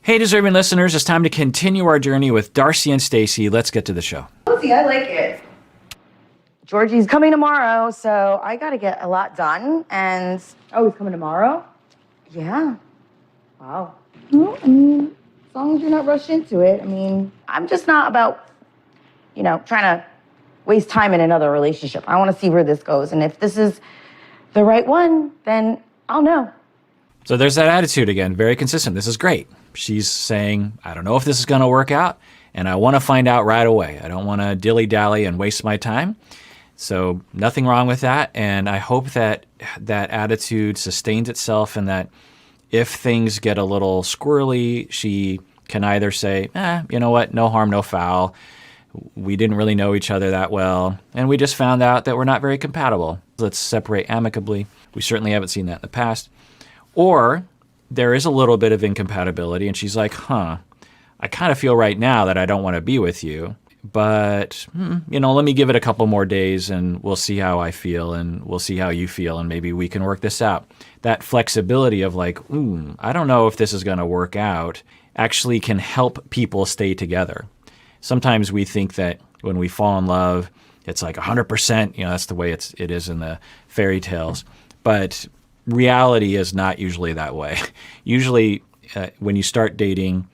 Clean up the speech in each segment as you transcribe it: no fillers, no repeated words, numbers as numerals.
Hey, deserving listeners, it's time to continue our journey with Darcy and Stacey. Let's get to the show. Cozy, I like it. Georgie's coming tomorrow, so I got to get a lot done. And Oh, he's coming tomorrow? yeah, Wow. well, I mean, as long as you're not rushed into it. I mean, I'm just not about, trying to waste time in another relationship. I want to see where this goes, and if this is the right one, then I'll know. So there's that attitude again, very consistent. This is great. She's saying, I don't know if this is going to work out, and I want to find out right away. I don't want to dilly-dally and waste my time. So nothing wrong with that, and I hope that that attitude sustains itself and that if things get a little squirrely, she can either say, you know what, no harm, no foul. We didn't really know each other that well, and we just found out that we're not very compatible. Let's separate amicably. We certainly haven't seen that in the past. Or there is a little bit of incompatibility, and she's like, I kind of feel right now that I don't want to be with you, but, let me give it a couple more days, and we'll see how I feel, and we'll see how you feel, and maybe we can work this out. That flexibility of like, I don't know if this is going to work out, actually can help people stay together. Sometimes we think that when we fall in love, it's like 100%, that's the way it is in the fairy tales. But reality is not usually that way. Usually when you start dating,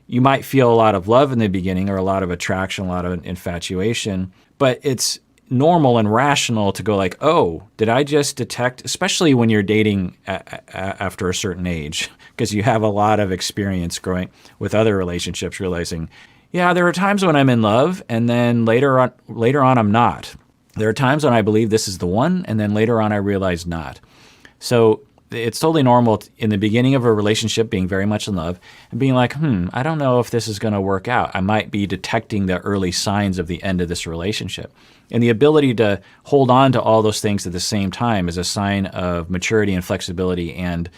you might feel a lot of love in the beginning or a lot of attraction, a lot of infatuation, but it's normal and rational to go like, oh, did I just detect, especially when you're dating after a certain age, because you have a lot of experience growing with other relationships, realizing, yeah, there are times when I'm in love, and then later on I'm not. There are times when I believe this is the one, and then later on I realize not. So it's totally normal in the beginning of a relationship being very much in love and being like, I don't know if this is going to work out. I might be detecting the early signs of the end of this relationship. And the ability to hold on to all those things at the same time is a sign of maturity and flexibility and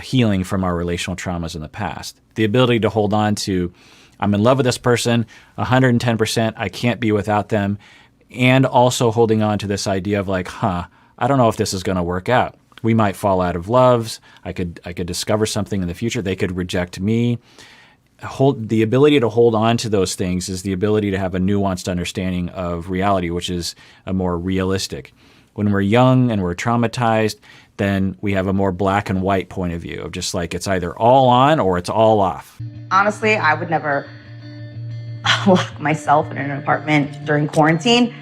healing from our relational traumas in the past. The ability to hold on to, I'm in love with this person, 110%, I can't be without them, and also holding on to this idea of like, I don't know if this is going to work out. We might fall out of loves. I could discover something in the future. They could reject me. The ability to hold on to those things is the ability to have a nuanced understanding of reality, which is a more realistic. When we're young and we're traumatized, then we have a more black and white point of view of just like it's either all on or it's all off. Honestly, I would never lock myself in an apartment during quarantine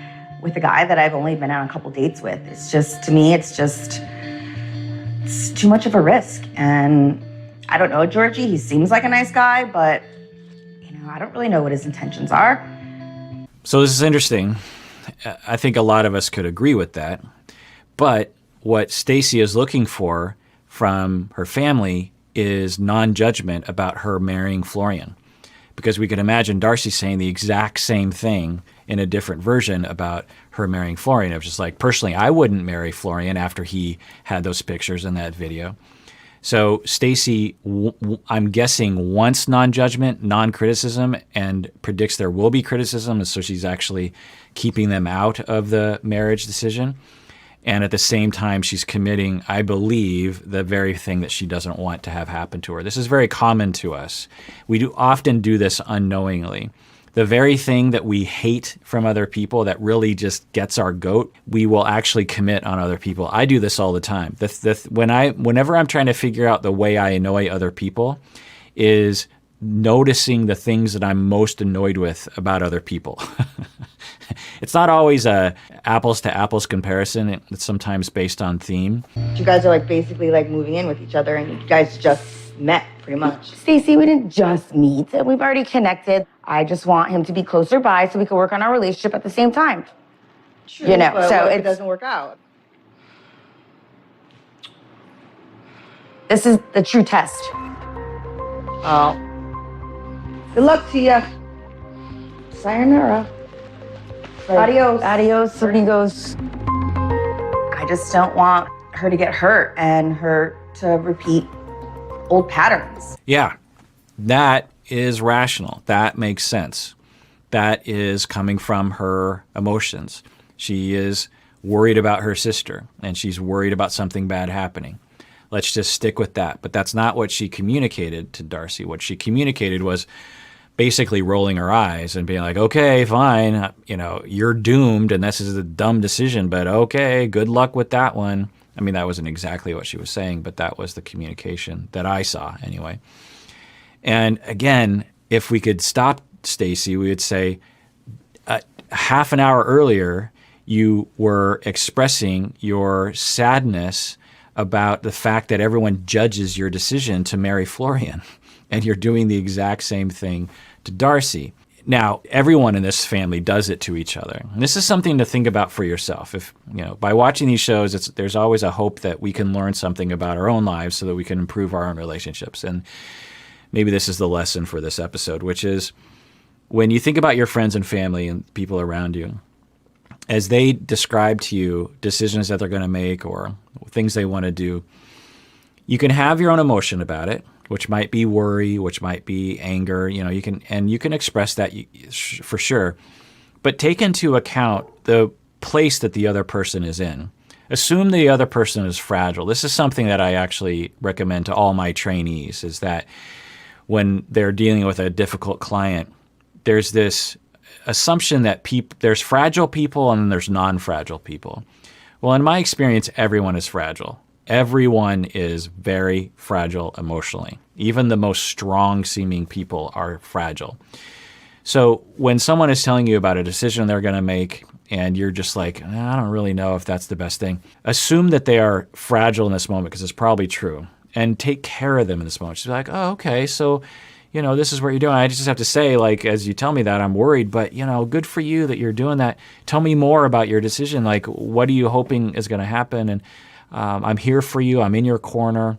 with a guy that I've only been on a couple dates with. It's just, to me, it's too much of a risk. And I don't know Georgie. He seems like a nice guy, but, I don't really know what his intentions are. So this is interesting. I think a lot of us could agree with that. But what Stacey is looking for from her family is non-judgment about her marrying Florian. Because we could imagine Darcy saying the exact same thing in a different version about her marrying Florian. It was just like, personally, I wouldn't marry Florian after he had those pictures in that video. So Stacey, I'm guessing, wants non-judgment, non-criticism, and predicts there will be criticism, and so she's actually keeping them out of the marriage decision. And at the same time, she's committing, I believe, the very thing that she doesn't want to have happen to her. This is very common to us. We do often do this unknowingly. The very thing that we hate from other people that really just gets our goat, we will actually commit on other people. I do this all the time. Whenever I'm trying to figure out the way I annoy other people is noticing the things that I'm most annoyed with about other people. It's not always a apples to apples comparison. It's sometimes based on theme. You guys are like basically like moving in with each other, and you guys just met pretty much. Stacey, we didn't just meet. We've already connected. I just want him to be closer by so we can work on our relationship at the same time. True, but so what if it doesn't work out? This is the true test. Oh. Good luck to you. Sayonara. Adios. Adios, amigos. I just don't want her to get hurt and her to repeat old patterns. Yeah, that is rational. That makes sense. That is coming from her emotions. She is worried about her sister, and she's worried about something bad happening. Let's just stick with that. But that's not what she communicated to Darcy. What she communicated was basically rolling her eyes and being like, okay, fine, you're doomed and this is a dumb decision, but okay, good luck with that one. I mean, that wasn't exactly what she was saying, but that was the communication that I saw anyway. And again, if we could stop Stacey, we would say half an hour earlier, you were expressing your sadness about the fact that everyone judges your decision to marry Florian. And you're doing the exact same thing to Darcy. Now, everyone in this family does it to each other. And this is something to think about for yourself. If by watching these shows, there's always a hope that we can learn something about our own lives so that we can improve our own relationships. And maybe this is the lesson for this episode, which is when you think about your friends and family and people around you, as they describe to you decisions that they're going to make or things they want to do, you can have your own emotion about it, which might be worry, which might be anger. You can express that for sure, but take into account the place that the other person is in. Assume the other person is fragile. This is something that I actually recommend to all my trainees, is that when they're dealing with a difficult client, there's this assumption that there's fragile people and there's non-fragile people. Well, in my experience, everyone is fragile. Everyone is very fragile emotionally. Even the most strong-seeming people are fragile. So when someone is telling you about a decision they're going to make and you're just like, I don't really know if that's the best thing, assume that they are fragile in this moment because it's probably true, and take care of them in this moment. Just be like, oh, okay, so this is what you're doing. I just have to say, like, as you tell me that, I'm worried, but, good for you that you're doing that. Tell me more about your decision. Like, what are you hoping is going to happen? And I'm here for you. I'm in your corner.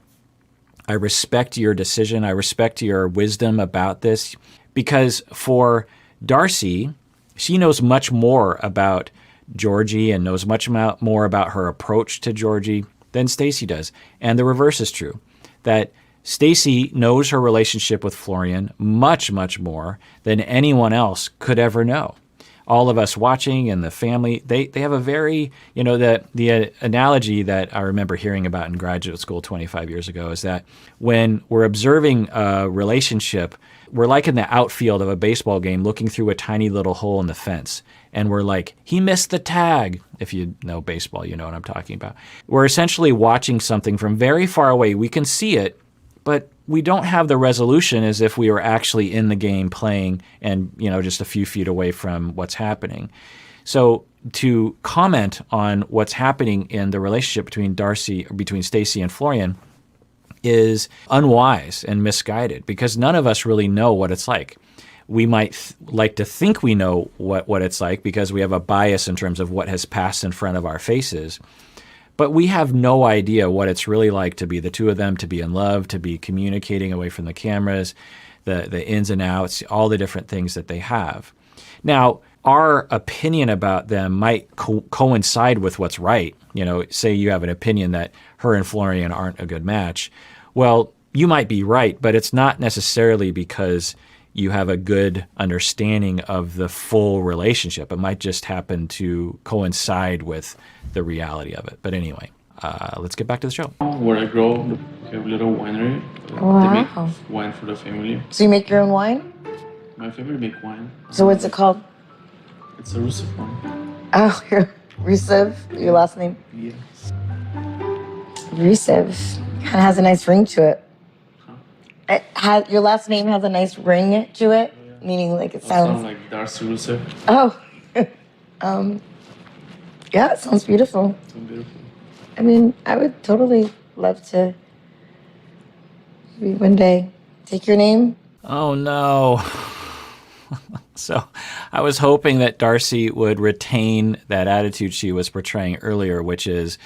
I respect your decision. I respect your wisdom about this. Because for Darcy, she knows much more about Georgie and knows much more about her approach to Georgie than Stacey does. And the reverse is true, that Stacey knows her relationship with Florian much, much more than anyone else could ever know. All of us watching and the family, they have a very, the analogy that I remember hearing about in graduate school 25 years ago is that when we're observing a relationship, we're like in the outfield of a baseball game looking through a tiny little hole in the fence. And we're like, he missed the tag. If you know baseball, you know what I'm talking about. We're essentially watching something from very far away. We can see it, but we don't have the resolution as if we were actually in the game playing and, just a few feet away from what's happening. So to comment on what's happening in the relationship between Stacey and Florian is unwise and misguided because none of us really know what it's like. We might like to think we know what it's like because we have a bias in terms of what has passed in front of our faces. But we have no idea what it's really like to be the two of them, to be in love, to be communicating away from the cameras, the ins and outs, all the different things that they have. Now, our opinion about them might coincide with what's right. Say you have an opinion that her and Florian aren't a good match. Well, you might be right, but it's not necessarily because you have a good understanding of the full relationship. It might just happen to coincide with the reality of it. But anyway, let's get back to the show. Where I grow, we have a little winery. Wow. They make wine for the family. So you make your own wine? My family make wine. So what's it called? It's a Russian wine. Oh, Rusev, your last name? Yes. Rusev. Kind of has a nice ring to it. Your last name has a nice ring to it, meaning like it sounds like Darcy Rusev. Oh, yeah, it sounds beautiful. So beautiful. I mean, I would totally love to maybe one day take your name. Oh no. So I was hoping that Darcy would retain that attitude she was portraying earlier, which is,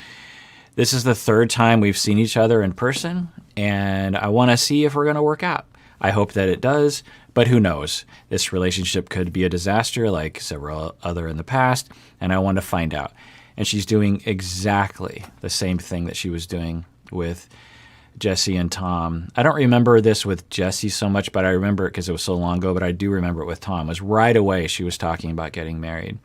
this is the third time we've seen each other in person, and I want to see if we're going to work out. I hope that it does, but who knows? This relationship could be a disaster like several other in the past, and I want to find out. And she's doing exactly the same thing that she was doing with Jesse and Tom. I don't remember this with Jesse so much, but I remember it because it was so long ago, but I do remember it with Tom. It was right away she was talking about getting married.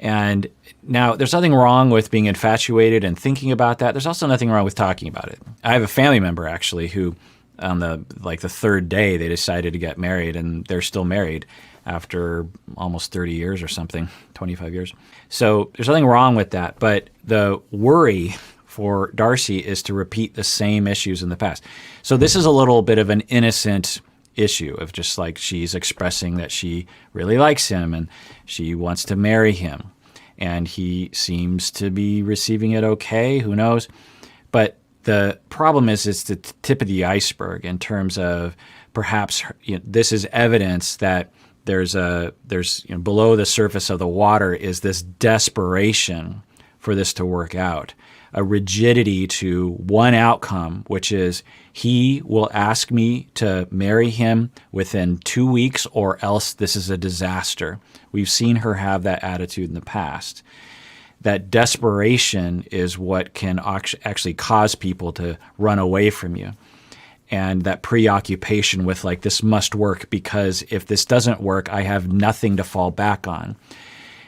And now there's nothing wrong with being infatuated and thinking about that. There's also nothing wrong with talking about it. I have a family member actually who on the third day they decided to get married, and they're still married after almost 30 years or something, 25 years. So there's nothing wrong with that. But the worry for Darcy is to repeat the same issues in the past. So this is a little bit of an innocent issue of just like she's expressing that she really likes him and she wants to marry him. And he seems to be receiving it okay, who knows? But the problem is it's the tip of the iceberg in terms of perhaps this is evidence that there's below the surface of the water is this desperation for this to work out, a rigidity to one outcome, which is he will ask me to marry him within 2 weeks or else this is a disaster. We've seen her have that attitude in the past. That desperation is what can actually cause people to run away from you. And that preoccupation with like, this must work because if this doesn't work, I have nothing to fall back on.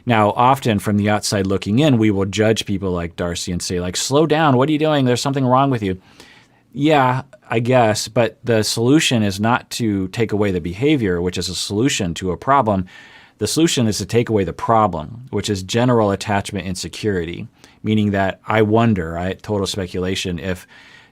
Now, often from the outside looking in, we will judge people like Darcy and say like, slow down, what are you doing? There's something wrong with you. Yeah, I guess, but the solution is not to take away the behavior, which is a solution to a problem. The solution is to take away the problem, which is general attachment insecurity, meaning that I wonder, total speculation, if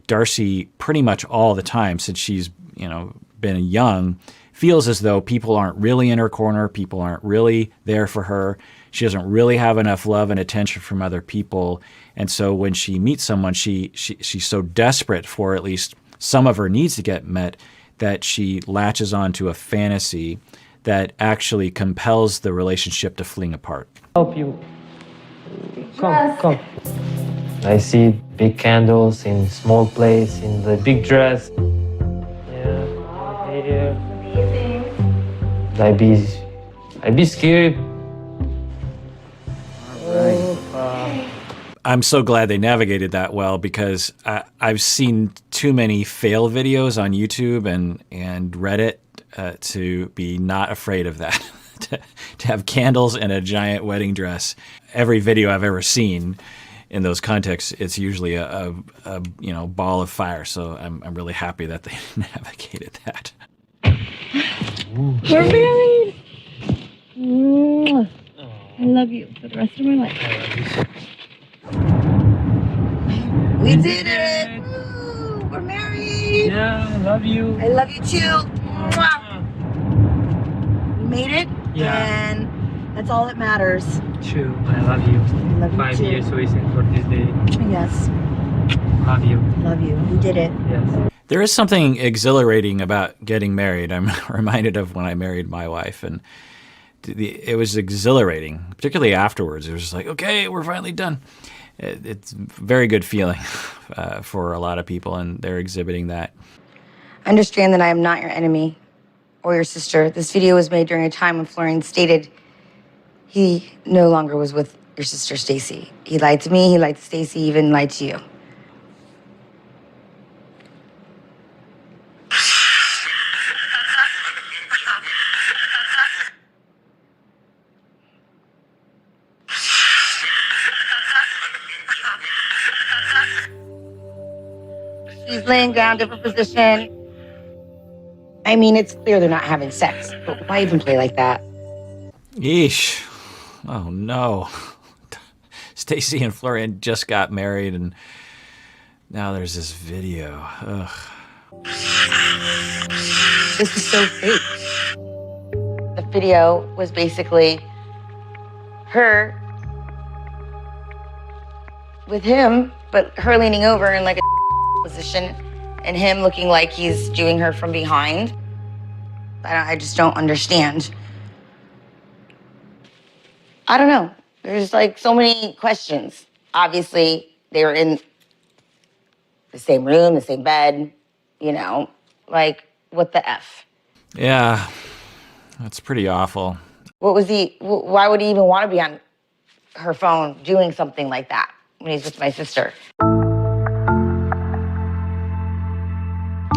Darcy pretty much all the time since she's been young feels as though people aren't really in her corner, people aren't really there for her. She doesn't really have enough love and attention from other people. And so when she meets someone, she's so desperate for at least some of her needs to get met that she latches onto a fantasy that actually compels the relationship to fling apart. Help you. Come. I see big candles in small place, in the big dress. Yeah, here. I'd be scared. I'm so glad they navigated that well because I've seen too many fail videos on YouTube and Reddit to be not afraid of that. to have candles and a giant wedding dress. Every video I've ever seen in those contexts, it's usually a ball of fire. So I'm really happy that they navigated that. We're married. I love you for the rest of my life. We did it! Woo! We're married! Yeah, I love you. I love you too. Mwah. We made it, and that's all that matters. True, I love you. I love you 5 too. years waiting for this day. Yes, Love you. love you. We did it. Yes. There is something exhilarating about getting married. I'm reminded of when I married my wife, and it was exhilarating, particularly afterwards. It was just like, okay, we're finally done. It's a very good feeling for a lot of people, and they're exhibiting that. Understand that I am not your enemy or your sister. This video was made during a time when Florian stated he no longer was with your sister Stacey. He lied to me, he lied to Stacey, even lied to you. She's laying down, different position. I mean, it's clear they're not having sex, but why even play like that? Yeesh. Oh, no. Stacey and Florian just got married, and now there's this video. Ugh. This is so fake. The video was basically her with him, but her leaning over in like a position and him looking like he's doing her from behind. I just don't understand. I don't know. There's like so many questions. Obviously, they were in the same room, the same bed, like what the F? Yeah, that's pretty awful. Why would he even want to be on her phone doing something like that when he's with my sister?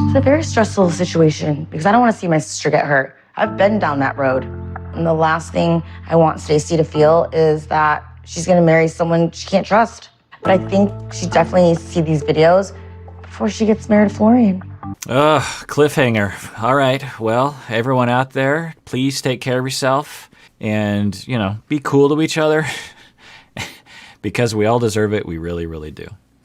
It's a very stressful situation because I don't want to see my sister get hurt. I've been down that road. And the last thing I want Stacey to feel is that she's gonna marry someone she can't trust. But I think she definitely needs to see these videos before she gets married to Florian. Ugh, cliffhanger. All right, well, everyone out there, please take care of yourself and, be cool to each other because we all deserve it. We really, really do.